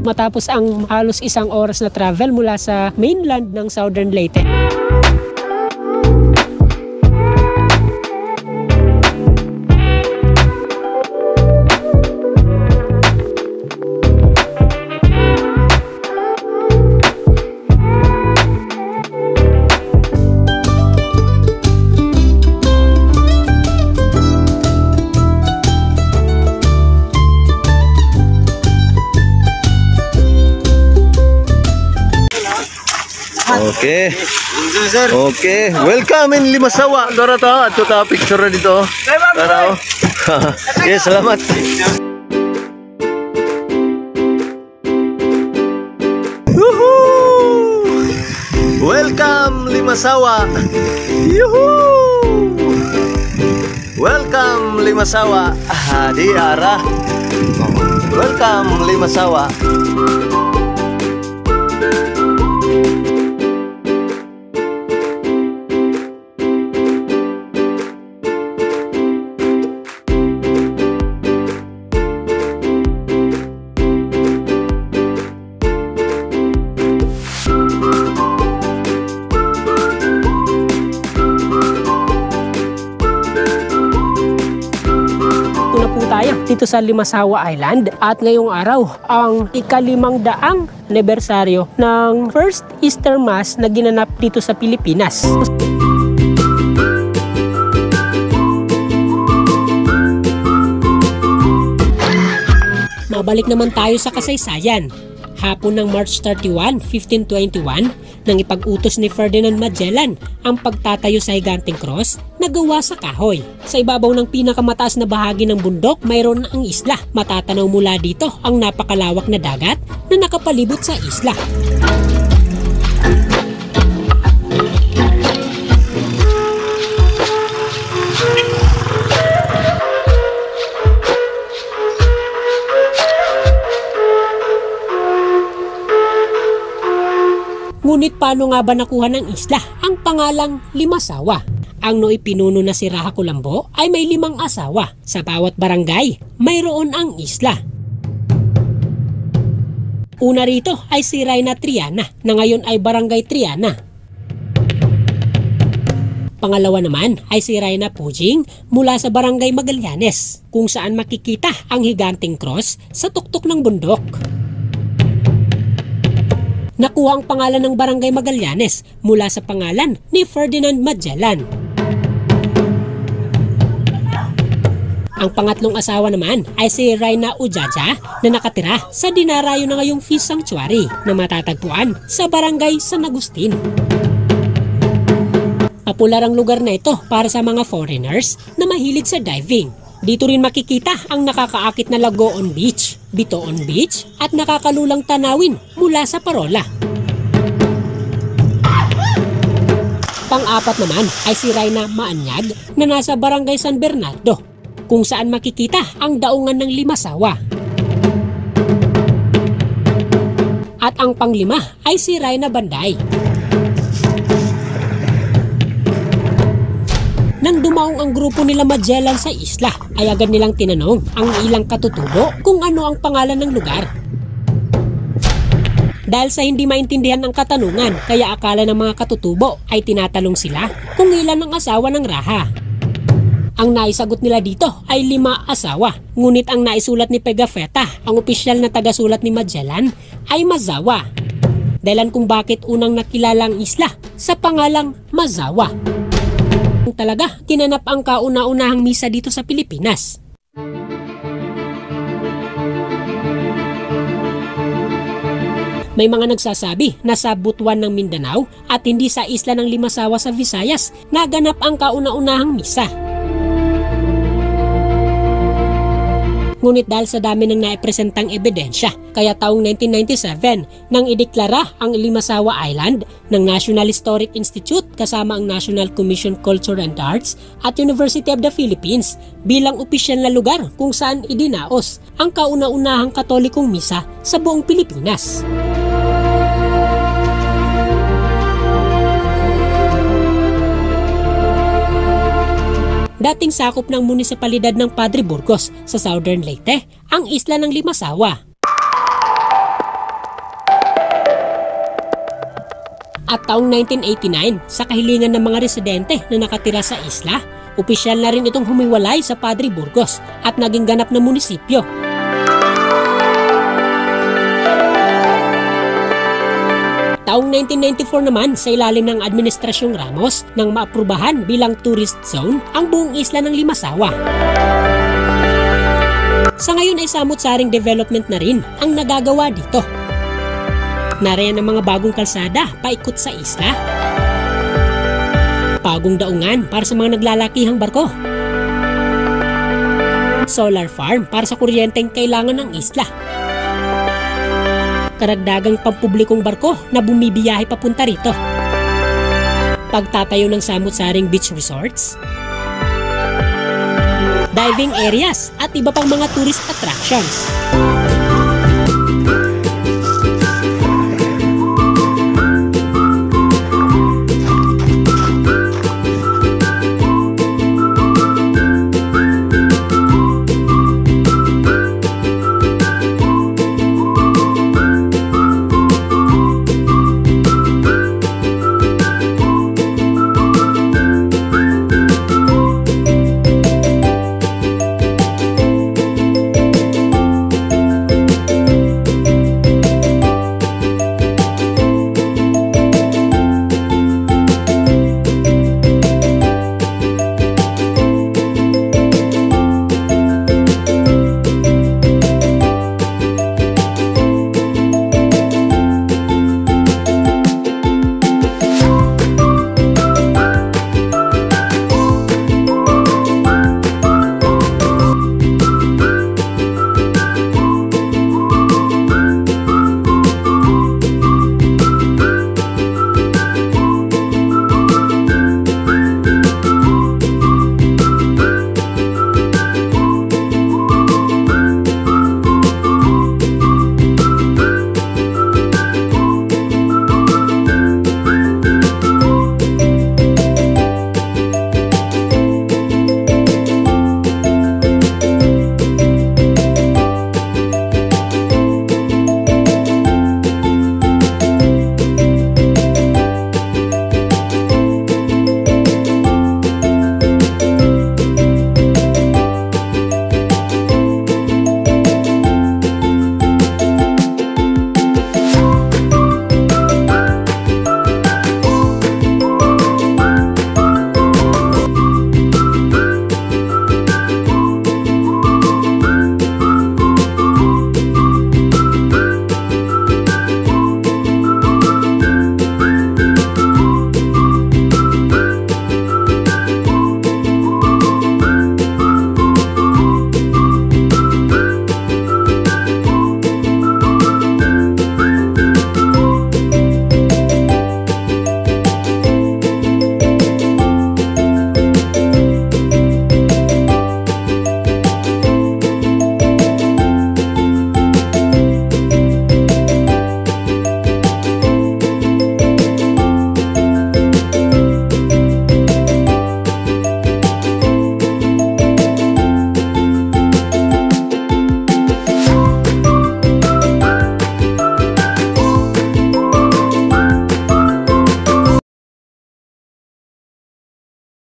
matapos ang halos 1 oras na travel mula sa mainland ng Southern Leyte. Okay. Okay. Welcome in Limasawa. Dora ta ato ta picture dito. Tara. Yes, salamat. Woohoo! Welcome Limasawa. Yuhuu! Welcome Limasawa. Di ara. Welcome Limasawa. Dito sa Limasawa Island at ngayong araw ang ika-500 anibersaryo ng first Easter Mass na ginanap dito sa Pilipinas. Mabalik naman tayo sa kasaysayan. Hapon ng March 31, 1521, nang ipag-utos ni Ferdinand Magellan ang pagtatayo sa Higanteng Cross na gawa sa kahoy. Sa ibabaw ng pinakamataas na bahagi ng bundok, mayroon ang isla. Matatanaw mula dito ang napakalawak na dagat na nakapalibot sa isla. Ngunit paano nga ba nakuha ng isla ang pangalang Limasawa? Ang nooy pinuno na si Raha Colombo ay may 5 asawa. Sa bawat barangay, mayroon ang isla. Una rito ay si Reyna Triana na ngayon ay Barangay Triana. Pangalawa naman ay si Reyna Pujing mula sa Barangay Magallanes, kung saan makikita ang Higanteng Cross sa tuktok ng bundok. Nakuha ang pangalan ng Barangay Magallanes mula sa pangalan ni Ferdinand Magellan. Ang pangatlong asawa naman ay si Reyna Ujaja na nakatira sa dinarayo na ngayong Fish Sanctuary na matatagpuan sa Barangay San Agustin. Popular ang lugar na ito para sa mga foreigners na mahilig sa diving. Dito rin makikita ang nakakaakit na Lagoon Beach, Bitoon Beach at nakakalulang tanawin mula sa Parola. Pang-apat naman ay si Reyna Maanyag na nasa Barangay San Bernardo, kung saan makikita ang daungan ng Limasawa. At ang pang-5 ay si Reyna Banday. Nang dumaong ang grupo nila Magellan sa isla, ay agad nilang tinanong ang ilang katutubo kung ano ang pangalan ng lugar. Dahil sa hindi maintindihan ang katanungan, kaya akala ng mga katutubo ay tinatanong sila kung ilan ang asawa ng Raha. Ang naisagot nila dito ay 5 asawa, ngunit ang naisulat ni Pigafetta, ang opisyal na tagasulat ni Magellan, ay Mazawa. Dahilan kung bakit unang nakilala ang isla sa pangalang Mazawa. Talaga tinanap ang kauna-unahang misa dito sa Pilipinas. May mga nagsasabi na sa Butuan ng Mindanao at hindi sa isla ng Limasawa sa Visayas naganap ang kauna-unahang misa. Ngunit dahil sa dami ng naipresentang ebidensya, kaya taong 1997 nang ideklara ang Limasawa Island ng National Historic Institute kasama ang National Commission Culture and Arts at University of the Philippines bilang opisyal na lugar kung saan idinaos ang kauna-unahang katolikong misa sa buong Pilipinas. Dating sakop ng munisipalidad ng Padre Burgos sa Southern Leyte, ang isla ng Limasawa. At taong 1989, sa kahilingan ng mga residente na nakatira sa isla, opisyal na rin itong humiwalay sa Padre Burgos at naging ganap na munisipyo. Taong 1994 naman, sa ilalim ng Administrasyong Ramos, nang maaprubahan bilang tourist zone ang buong isla ng Limasawa. Sa ngayon ay samut-saring development na rin ang nagagawa dito. Nariyan ang mga bagong kalsada paikot sa isla. Bagong daungan para sa mga naglalakihang barko. Solar farm para sa kuryenteng kailangan ng isla. Karagdagang pampublikong barko na bumibiyahe papunta rito. Pagtatayo ng samut-saring beach resorts. Diving areas at iba pang mga tourist attractions.